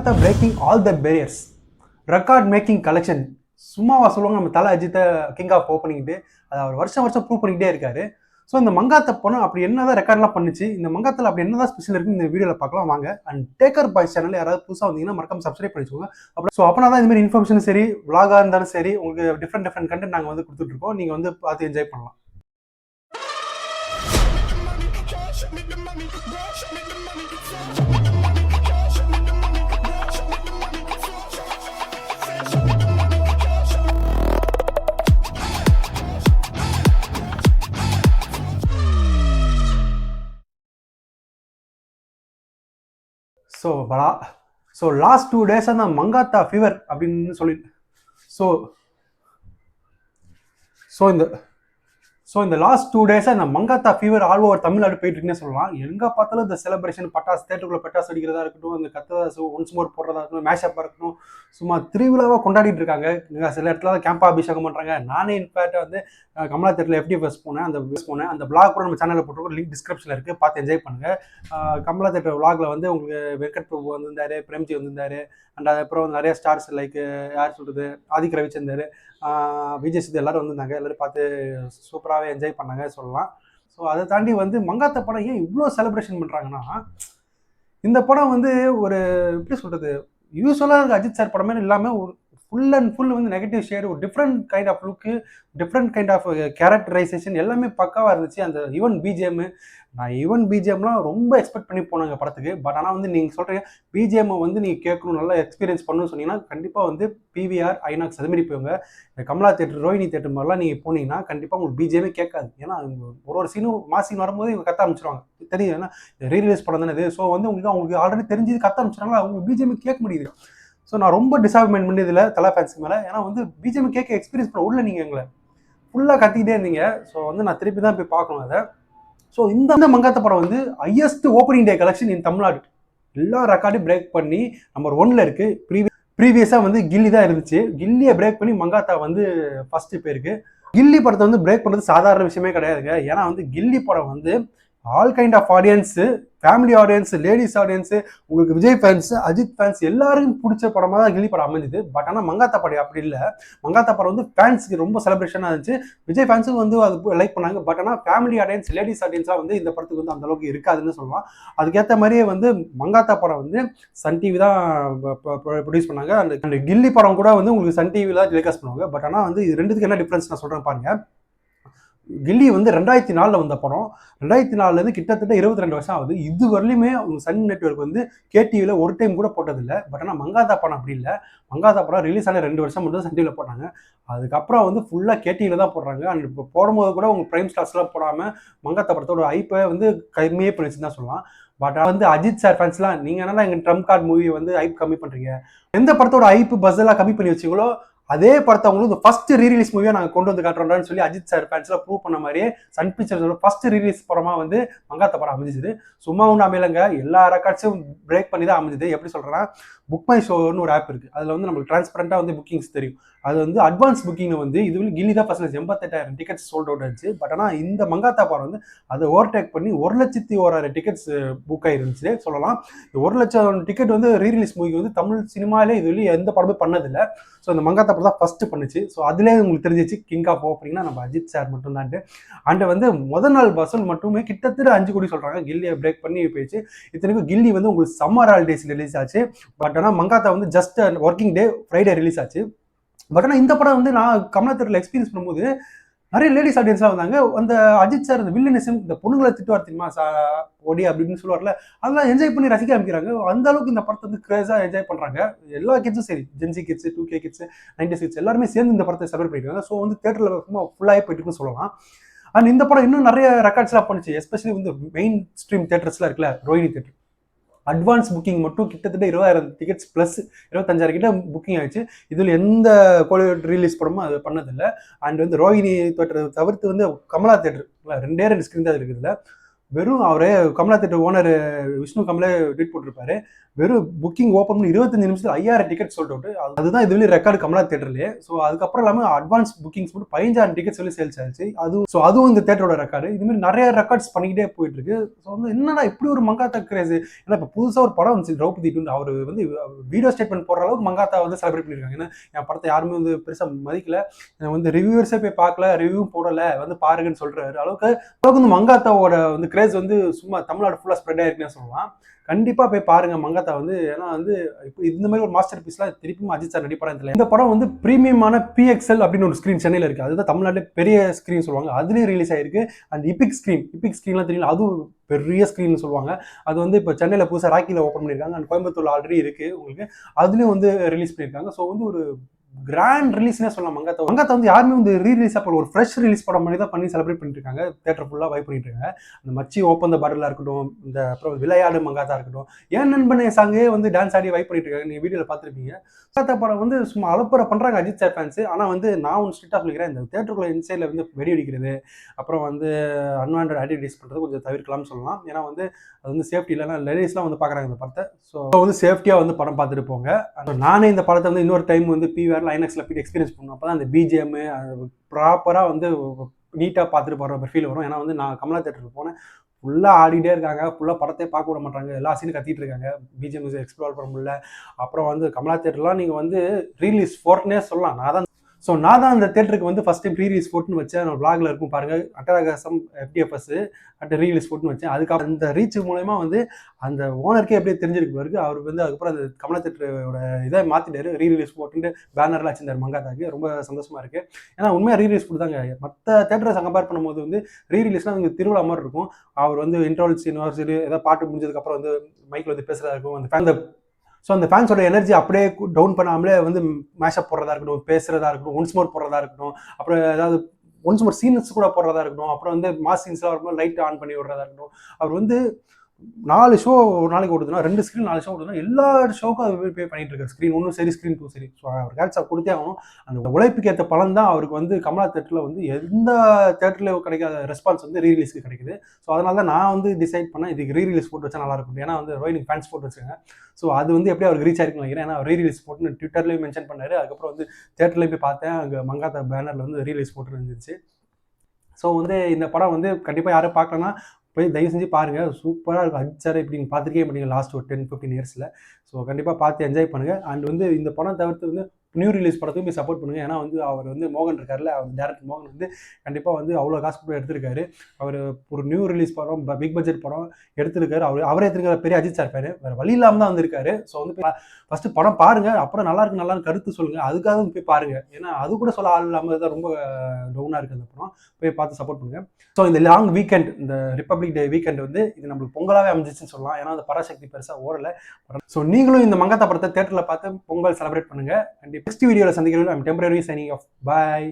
Mankatha braking all the barriers, record making collection. சும்மாவா சொல்லுவாங்க நம்ம தலை அஜித்தை கிங் ஆஃப் ஓப்பனிங்ட்டு. அதை அவர் வருஷம் வருஷம் ப்ரூவ் பண்ணிக்கிட்டே இருக்காரு. ஸோ இந்த மங்காத்தா படம் அப்படி என்னதான் ரெக்கார்ட்லாம் பண்ணுச்சு, இந்த மங்காத்தில் அப்படி என்னதான் ஸ்பெஷல் இருக்குன்னு இந்த வீடியோவில் பார்க்கலாம் வாங்க. அண்ட் டேக்கர் பாய்ஸ் சேனல் யாராவது புதுசாக வந்தீங்கன்னா மறக்காம சப்ஸ்கிரைப் பண்ணிக்கோங்க. அப்புறம் ஸோ அப்போனா தான் இந்த மாதிரி இன்ஃபர்மேஷன் சரி, விளாகாக இருந்தாலும் சரி, உங்களுக்கு டிஃப்ரெண்ட் கண்டென்ட் நாங்கள் வந்து கொடுத்துட்ருக்கோம். நீங்கள் வந்து பார்த்து என்ஜாய் பண்ணலாம். ஸோ லாஸ்ட் 2 days தான் மங்காத்தா ஃபீவர் அப்படின்னு சொல்லி ஸோ இந்த லாஸ்ட் 2 days இந்த Mankatha fever all over Tamil Nadu போயிட்டு இருக்குன்னு சொல்லலாம். எங்கே பார்த்தாலும் இந்த செலிப்ரேஷன், பட்டாசு தேட்டருக்குள்ள பட்டாசு அடிக்கிறதா இருக்கட்டும், அந்த கத்ததாசு ஒன்ஸ் மோர் போடுறதா இருக்கட்டும், மேஷப்பாக இருக்கட்டும், சும்மா திருவிழாவாக கொண்டாடிட்டு இருக்காங்க. சில இடத்துல கேம்பா அபிஷேகம் பண்ணுறாங்க. நானே இன்ஃபேக்ட் வந்து கமலா தேட்டரில் FDFS போனேன். அந்த விளாக் கூட நம்ம சேனலில் போட்டுருக்கோம், லிங்க் டிஸ்கிரிப்ஷனில் இருக்குது, பார்த்து என்ஜாய் பண்ணுங்கள். கமலா தேட்டர் விளாகில் வந்து உங்களுக்கு வெங்கட் பிரபு வந்திருந்தாரு, பிரேம்ஜி வந்திருந்தாரு. அண்ட் அதுக்கப்புறம் நிறைய ஸ்டார்ஸ் லைக் யார் சொல்கிறது, ஆதிக் ரவிச்சந்தர், விஜய் சேது எல்லாரும் வந்திருந்தாங்க. எல்லோரும் பார்த்து சூப்பராகவே என்ஜாய் பண்ணாங்க சொல்லலாம். ஸோ அதை தாண்டி வந்து மங்காத்தா படம் ஏன் இவ்வளோ செலிப்ரேஷன் பண்ணுறாங்கன்னா, இந்த படம் வந்து ஒரு எப்படி சொல்கிறது, யூஸ்வலாக இருக்க அஜித் சார் படமே இல்லாமல் ஒரு ஃபுல் அண்ட் ஃபுல் வந்து நெகட்டிவ் ஷேடு, ஒரு different kind of look, different kind of characterisation எல்லாமே பக்காவாக இருந்துச்சு. அந்த ஈவன் பிஜிஎம்லாம் ரொம்ப எக்ஸ்பெக்ட் பண்ணி போனாங்க படத்துக்கு. பட் ஆனால் வந்து நீங்கள் சொல்கிறீங்க பிஜிஎம் வந்து நீங்கள் கேட்கணும், நல்லா எக்ஸ்பீரியன்ஸ் பண்ணணும்னு சொன்னீங்கன்னா கண்டிப்பாக வந்து பிவிஆர், ஐநாக்ஸ் அதுமாரி போங்க. இந்த கமலா தேட்டர், ரோஹினி தேட்டர் மாதிரிலாம் நீங்கள் போனீங்கன்னா கண்டிப்பாக உங்களுக்கு பிஜிஎம்மே கேட்காது. ஏன்னா ஒரு சீனும் மாசின் வரும்போது இவங்க கத்த ஆரம்பிச்சிருவாங்க. தெரியும், ஏன்னா ரீரிலீஸ் படம் தானே இது. ஸோ வந்து உங்களுக்கு ஆல்ரெடி தெரிஞ்சு கத்த ஆரம்பிச்சிட்டாங்களா, அவங்க பிஜிஎம் கேட்க முடியுது. ஸோ நான் ரொம்ப டிசப்பாயின்ட் பண்ணி இதில் தலை ஃபேன்ஸுக்கு மேலே. ஏன்னா வந்து பிஜிஎம் கேட்க எக்ஸ்பீரியன்ஸ் பண்ண உள்ள நீங்கள் எங்களை ஃபுல்லாக கத்திக்கிட்டே இருந்தீங்க. ஸோ வந்து நான் திருப்பி தான் போய் பார்க்கணும் அதை. ஸோ இந்த மங்காத்தா படம் வந்து ஹையஸ்ட் ஓப்பனிங் டே கலெக்ஷன் இன் தமிழ்நாடு. எல்லா ரெக்கார்டையும் பிரேக் பண்ணி நம்பர் 1ல் இருக்குது. ப்ரீவியஸாக வந்து கில்லி தான் இருந்துச்சு. கில்லியை பிரேக் பண்ணி மங்காத்தா வந்து ஃபஸ்ட்டு போயிருக்கு. கில்லி படத்தை வந்து பிரேக் பண்ணுறது சாதாரண விஷயமே கிடையாதுங்க. ஏன்னா வந்து கில்லி படம் வந்து all kind of audience, family audience, ladies audience, உங்களுக்கு விஜய் ஃபேன்ஸு, அஜித் ஃபேன்ஸ் எல்லாருக்கும் பிடிச்ச படமாக தான் கில்லி படம் அமைஞ்சுது. பட் ஆனால் மங்காத்தா படம் அப்படி இல்லை. மங்காத்தா படம் வந்து ஃபேன்ஸுக்கு ரொம்ப செலிப்ரேஷனாக இருந்துச்சு. விஜய் ஃபேன்ஸுக்கு வந்து அது லைக் பண்ணாங்க. பட் ஆனால் ஃபேமிலி ஆடியன்ஸ், லேடிஸ் ஆடியன்ஸாக வந்து இந்த படத்துக்கு வந்து அந்தளவுக்கு இருக்காதுன்னு சொல்லலாம். அதுக்கேற்ற மாதிரியே வந்து மங்காத்தா படம் வந்து சன் டிவி தான் ப்ரொடியூஸ் பண்ணாங்க. அந்த கில்லி படம் கூட வந்து உங்களுக்கு சன் டிவியில் தான் டெலிகாஸ்ட் பண்ணுவாங்க. பட் ஆனால் வந்து இது ரெண்டுத்துக்கு என்ன டிஃப்ரென்ஸ் நான் சொல்கிறேன் பாருங்கள். கில்லி வந்து 2004 வந்த படம். 2004 கிட்டத்தட்ட 22 வருஷம் ஆகுது. இது வரலையுமே அவங்க சன் நெட்வொர்க் வந்து கேடிவியில் ஒரு டைம் கூட போட்டதில்லை. பட் ஆனால் மங்காத்தா படம் அப்படி இல்லை. மங்காத்தா படம் ரிலீஸ் ஆன 2 வருஷம் மட்டும் சன் டிவியில் போட்டாங்க. அதுக்கப்புறம் வந்து ஃபுல்லாக கேடிவியில் தான் போடுறாங்க. அண்ட் இப்போ போடும்போது கூட உங்கள் ப்ரைம் ஸ்டார்ஸ்லாம் போடாமல் மங்காத்தா படத்தோட ஹைப்பை வந்து கம்மியே பண்ணிச்சுன்னு தான் சொல்லலாம். பட் வந்து அஜித் சார் ஃபேன்ஸ்லாம் நீங்கள் என்னன்னா எங்கள் ட்ரம்ப் கார்டு மூவி வந்து ஹைப் கம்மி பண்ணுறீங்க, எந்த படத்தோட ஹைப்பு பஸ்ஸெல்லாம் கம்மி பண்ணி வச்சிங்களோ அதே படத்தை அவங்களுக்கு ஃபர்ஸ்ட் ரீரிலீஸ் மூவியா நாங்கள் கொண்டு வந்து காட்டுறோம்னு சொல்லி அஜித் சார் ஃபேன்ஸ்லாம் ப்ரூவ் பண்ண மாதிரியே சன் பிக்சர்ஸோட ஃபர்ஸ்ட் ரீரிலீஸ் படமா வந்து மங்காத்தா படம் அமைஞ்சிது. சும்மா ஒன்று அமையலங்க, எல்லா ரெக்கார்ட்ஸும் பிரேக் பண்ணி தான் அமைஞ்சிது. எப்படி சொல்றேன்னா, புக் மை ஷோன்னு ஒரு ஆப் இருக்கு. அதில் வந்து நம்மளுக்கு டிரான்ஸ்பரண்டா வந்து புக்கிங்ஸ் தெரியும். அது வந்து அட்வான்ஸ் புக்கிங் வந்து இது கில்லி தான் ஃபர்ஸ்ட் 88,000 டிக்கெட்ஸ் சோல்ட் அவுட் ஆச்சு. பட் ஆனால் இந்த மங்காத்தா படம் வந்து அதை ஓவர்டேக் பண்ணி 1,01,000 டிக்கெட்ஸ் புக் ஆயிருந்துச்சு சொல்லலாம். இந்த 1,00,000 டிக்கெட் வந்து ரீரிலீஸ் மூவிக்கு வந்து தமிழ் சினிமாலே இது வரையும் எந்த படமே பண்ணதில்லை. ஸோ இந்த மங்காத்தா படம் தான் ஃபர்ஸ்ட் பண்ணுச்சு. ஸோ அதுலேயே உங்களுக்கு தெரிஞ்சிச்சு கிங் ஆஃப் ஓப்பனிங்னா நம்ம அஜித் சார் மட்டும் தான். அண்ட் வந்து முதல் நாள் வசூல் மட்டுமே கிட்டத்தட்ட 5 கோடி சொல்கிறாங்க. கில்லியை பிரேக் பண்ணி போயிடுச்சு. இத்தனைக்கும் கில்லி வந்து உங்களுக்கு சம்மர் ஹாலிடேஸ் ரிலீஸ் ஆச்சு. பட் ஆனால் மங்காத்தா வந்து just working day Friday release ஆச்சு. பட் ஆனால் இந்த படம் வந்து நான் கமலா தேட்டரில் எக்ஸ்பீரியன்ஸ் பண்ணும்போது நிறைய லேடிஸ் ஆடியன்ஸ்லாம் வந்தாங்க. அந்த அஜித் சார் இந்த வில்லனிசம், இந்த பொண்ணுங்களை திட்டுவார் தெரியுமா, ஒடி அப்படின்னு சொல்லுவார்ல, அதெல்லாம் என்ஜாய் பண்ணி ரசிக்க ஆரம்பிக்கிறாங்க. அந்த அளவுக்கு இந்த படத்தை வந்து கிரேஸாக என்ஜாய் பண்ணுறாங்க. எல்லா கிட்ஸும் சரி, gen Z kids, 2K kids, 90s kids எல்லாருமே சேர்ந்து இந்த படத்தை செலிப்ரேட் பண்ணியிருக்காங்க. ஸோ வந்து தேட்டரில் சும்மா ஃபுல்லாகவே போயிட்டுன்னு சொல்லலாம். அண்ட் இந்த படம் இன்னும் நிறைய ரெக்கார்ட்ஸ்லாம் பண்ணுச்சு. எஸ்பெஷலி வந்து மெயின் ஸ்ட்ரீம் தேட்டர்ஸ்லாம் இருக்குல்ல, ரோஹினி தேட்டர், அட்வான்ஸ் புக்கிங் மட்டும் கிட்டத்தட்ட 20,000 டிக்கெட்ஸ் ப்ளஸ் 25,000 கிட்ட புக்கிங் ஆயிடுச்சு. இதில் எந்த கோலிவுட் ரிலீஸ் படமும் அது பண்ணதில்லை. அண்ட் வந்து ரோஹினி தேட்டரை தவிர்த்து வந்து கமலா தேட்டர் 2 ஸ்க்ரீன் தான் இருக்குதுல்ல. வெறும் அவரே கமலா தேட்டர் ஓனர் விஷ்ணு கமலே ட்வீட் போட்டிருப்பாரு, வெறும் புக்கிங் ஓப்பன் பண்ணி 25 நிமிஷத்துல 5000 டிக்கெட் சோல்ட் அவுட். அதுதான் இதுவரையும் ரெக்கார்டு கமலா தேட்டர்லயே. ஸோ அதுக்கப்புறம் இல்லாமல் அட்வான்ஸ் புக்கிங்ஸ் மட்டும் 15,000 டிக்கெட் சொல்லி சேல்ஸ் ஆச்சு. அதுவும் இந்த தேட்டரோட ரெக்கார்டு. இது மாதிரி நிறைய ரெக்கார்ட்ஸ் பண்ணிக்கிட்டே போயிட்டு இருக்கு. ஸோ வந்து என்னடா இப்படி ஒரு மங்காத்தா கிரேஸ். ஏன்னா இப்போ புதுசாக ஒரு படம் வந்துச்சு திரௌபதி 2, அவர் வந்து வீடியோ ஸ்டேட்மெண்ட் போடுற அளவுக்கு மங்காத்தா வந்து செலிப்ரேட் பண்ணியிருக்காங்க. ஏன்னா என் படத்தை யாருமே வந்து பெருசாக மதிக்கல, வந்து ரிவ்யூவர்ஸே போய் பார்க்கல, ரிவ்யூ போடல, வந்து பாருங்கன்னு சொல்றாரு அளவுக்கு வந்து மங்காத்தாவோட வந்து கிரேஸ் வந்து சும்மா தமிழ்நாடு ஃபுல்லாக ஸ்ப்ரெட் ஆயிருக்குன்னு சொல்லலாம். கண்டிப்பாக போய் பாருங்க மங்காத்தா வந்து. ஏன்னா வந்து இப்போ இந்த மாதிரி ஒரு மாஸ்டர் பீஸ்லாம் திருப்பியும் அஜித் சார் நடிப்பாரான்னு தெரியல. இந்த படம் வந்து பிரீமியமான PXL அப்படின்னு ஒரு ஸ்க்ரீன் சென்னையில் இருக்குது. அதுதான் தமிழ்நாட்டில் பெரிய ஸ்க்ரீன் சொல்லுவாங்க, அதுலேயும் ரிலீஸ் ஆயிருக்கு. அண்ட் இபிக் ஸ்க்ரீன்லாம் தெரியல, அதுவும் பெரிய ஸ்க்ரீன் சொல்லுவாங்க. அது வந்து இப்போ சென்னையில் புதுசாக ராக்கியில் ஓப்பன் பண்ணியிருக்காங்க. அண்ட் கோயம்புத்தூர் ஆல்ரெடி இருக்குது உங்களுக்கு, அதுலேயும் வந்து ரிலீஸ் பண்ணியிருக்காங்க. ஸோ வந்து ஒரு கிராண்ட் ரிலீஸ்னே சொல்லலாம். மங்காத்தா வந்து யாருமே வந்து ரீலீஸ் அப்போ ஒரு ஃப்ரெஷ் ரிலீஸ் படம் மாதிரி தான் பண்ணி செலிப்ரேட் பண்ணிட்டு இருக்காங்க. தேட்டர் ஃபுல்லாக வைப் பண்ணிட்டு இருக்காங்க. அந்த மச்சி ஓப்பன் த பாட்டிலாக இருக்கட்டும், இந்த அப்புறம் விளையாடு மங்காத்தா இருக்கட்டும், ஏன் நண்பனே சாங்கே வந்து டான்ஸ் ஆடி வைப் பண்ணிட்டு இருக்காங்க. நீங்கள் வீடியோவில் பார்த்துருப்பீங்க. மங்காத்தா படம் வந்து சும்மா அலப்பறை பண்ணுறாங்க அஜித் சார் ஃபேன்ஸ். ஆனால் வந்து நான் ஒன்று ஸ்ட்ரிக்டாக சொல்லிக்கிறேன், இந்த தேட்டருக்குள்ள இன்சைடில் வந்து வெடி அடிக்கிறது, அப்புறம் வந்து அன்வான்ட் ஆக்டிவிட்டிஸ் பண்ணுறது கொஞ்சம் தவிர்க்கலாம்னு சொல்லலாம். ஏன்னா வந்து அது வந்து சேஃப்டி இல்லைன்னா லேடிஸ்லாம் வந்து பார்க்குறாங்க இந்த படத்தை. ஸோ வந்து சேஃப்டியாக வந்து படம் பார்த்துட்டு போங்க. நானே இந்த படத்தை வந்து இன்னொரு டைம் வந்து PVR ஐநாக்ஸில் போய் எக்ஸ்பீரியன்ஸ் பண்ணணும். அப்போ தான் அந்த BGM ப்ராப்பராக வந்து நீட்டாக பார்த்துட்டு போகிற ஃபீல் வரும். ஏன்னா வந்து நான் கமலா தேட்டருக்கு போனேன், ஃபுல்லாக ஆடிட்டே இருக்காங்க, ஃபுல்லாக படத்தை பார்க்க விட மாட்டாங்க, எல்லா சீனும் கத்திட்டு இருக்காங்க, BGM எக்ஸ்ப்ளோர் பண்ண முடியல. அப்புறம் வந்து கமலா தேட்டர்லாம் நீங்கள் வந்து ரீலீஸ் ஃபோர்ட்னே சொல்லலாம். நான் தான் அந்த தேட்டருக்கு வந்து ஃபர்ஸ்ட் டைம் ரீலீஸ் போட்டுன்னு வச்சேன். என்னோட vlogல இருக்கும் பாருங்க, அட்டகாசம் FDFS அட் ரீலீஸ் போட்டுன்னு வச்சேன். அதுக்கப்புறம் அந்த ரீச் மூலயமா வந்து அந்த ஓனருக்கே எப்படியே தெரிஞ்சிருக்கு பாருக்கு. அவர் வந்து அதுக்கப்புறம் அந்த கமலா தேட்டரோட இதை மாற்றிட்டாரு, ரீலீஸ் போட்டுட்டு பேனர்லாம் வச்சிருந்தார் மங்காத்தாக்கு. ரொம்ப சந்தோஷமா இருக்கு. ஏன்னா உண்மையாக ரீலீஸ் கொடுத்தாங்க. மற்ற தேட்டரை கம்பேர் பண்ணும்போது வந்து ரீலீஸ்லாம் வந்து திருவிழா மாதிரி இருக்கும். அவர் வந்து இன்டர்வல் சீன் ஏதாவது பாட்டு முடிஞ்சதுக்கப்புறம் வந்து மைக்கில் வந்து பேசுறதா இருக்கும். அந்த ஃபேன்ஸோட எனர்ஜி அப்படியே டவுன் பண்ணாமலே வந்து மேஷப் போடுறதா இருக்கட்டும், பேசுறதா இருக்கட்டும், ஒன்ஸ் மோர் போடுறதா இருக்கட்டும், அப்புறம் ஏதாவது ஒன்ஸ் மோர் சீன்ஸ் கூட போடுறதா இருக்கட்டும், அப்புறம் வந்து மாஸ் சீன்ஸ்லாம் வரும்போது லைட் ஆன் பண்ணி விடுறதா இருக்கட்டும். அவர் வந்து 4 ஷோ ஒரு நாளைக்கு ஓடுதுன்னா 2 ஸ்க்ரீன் 4 ஷோ ஓடுதுன்னா எல்லா ஷோக்கும் அது பே பண்ணிட்டு இருக்காரு. ஸ்க்ரீன் 1 சரி, ஸ்க்ரீன் 2 சரி. ஸோ அவர் கேட்ஸ் கொடுத்தே ஆகணும். அந்த உழைப்புக்கு ஏற்ற பலன் தான் அவருக்கு வந்து கமலா தேட்டரில் வந்து எந்த தேட்டர்லேயும் கிடைக்காத ரெஸ்பான்ஸ் வந்து ரீலீஸ்க்கு கிடைக்குது. ஸோ அதனால தான் நான் வந்து டிசைட் பண்ணேன், இதுக்கு ரீலீஸ் போட்டு வச்சா நல்லா இருக்கும். ஏன்னா வந்து ரோஹினி ஃபேன்ஸ் போட்டு வச்சுருங்க. ஸோ அது வந்து எப்படி அவருக்கு ரீச் ஆயிருக்குன்னு நினைக்கிறேன். ஏன்னா ரீலீஸ் போட்டு ட்விட்டர்லேயும் மென்ஷன் பண்ணாரு. அதுக்கப்புறம் வந்து தேட்டர்லேயும் போய் பார்த்தேன், அங்கே மங்காத்தா பேனரில் வந்து ரீலீஸ் போட்டு இருந்துச்சு. ஸோ வந்து இந்த படம் வந்து கண்டிப்பாக யாரும் பார்க்கலன்னா போய் தயவு செஞ்சு பாருங்கள், சூப்பராக இருக்கும். அஜித் சார் இப்படி நீங்கள் பார்த்துருக்கே மாட்டீங்க லாஸ்ட் ஒரு 10-15 இயர்ஸில். ஸோ கண்டிப்பாக பார்த்து என்ஜாய் பண்ணுங்கள். அண்ட் வந்து இந்த படம் தவிர்த்து வந்து நியூ ரிலீஸ் படத்துக்கும் போய் சப்போர்ட் பண்ணுங்கள். ஏன்னா வந்து அவர் வந்து மோகன் இருக்கார்ல, அவர் டேரக்டர் மோகன் வந்து கண்டிப்பாக வந்து அவ்வளோ காசு கூட எடுத்திருக்காரு. அவர் ஒரு நியூ ரிலீஸ் படம், பிக் பட்ஜெட் படம் எடுத்திருக்காரு. அவரே எடுத்திருக்கிற பெரிய அஜித் சார் பேர், வேறு வழி இல்லாமல் தான் வந்திருக்காரு. ஸோ வந்து ஃபஸ்ட்டு படம் பாருங்கள், அப்புறம் நல்லா இருக்கு கருத்து சொல்லுங்கள், அதுக்காக போய் பாருங்கள். ஏன்னா அது கூட சொல்ல ஆள் இல்லாமல் தான் ரொம்ப டவுனாக இருக்குது அந்த படம். போய் பார்த்து சப்போர்ட் பண்ணுங்கள். ஸோ இந்த லாங் வீக்கெண்ட், இந்த ரிப்பப்ளிக் டே வீக்கெண்ட் வந்து இது நம்மளுக்கு பொங்கலாகவே அமைஞ்சிச்சுன்னு சொல்லலாம். ஏன்னா அந்த பராசக்தி பெருசாக ஓடலை. ஸோ நீங்களும் இந்த மங்காத்தா படத்தை தேட்டரில் பார்த்து பொங்கல் செலிப்ரேட் பண்ணுங்கள். கண்டிப்பாக நெக்ஸ்ட் வீடியோவில் சந்திக்கிறேன். I'm temporary signing off. Bye.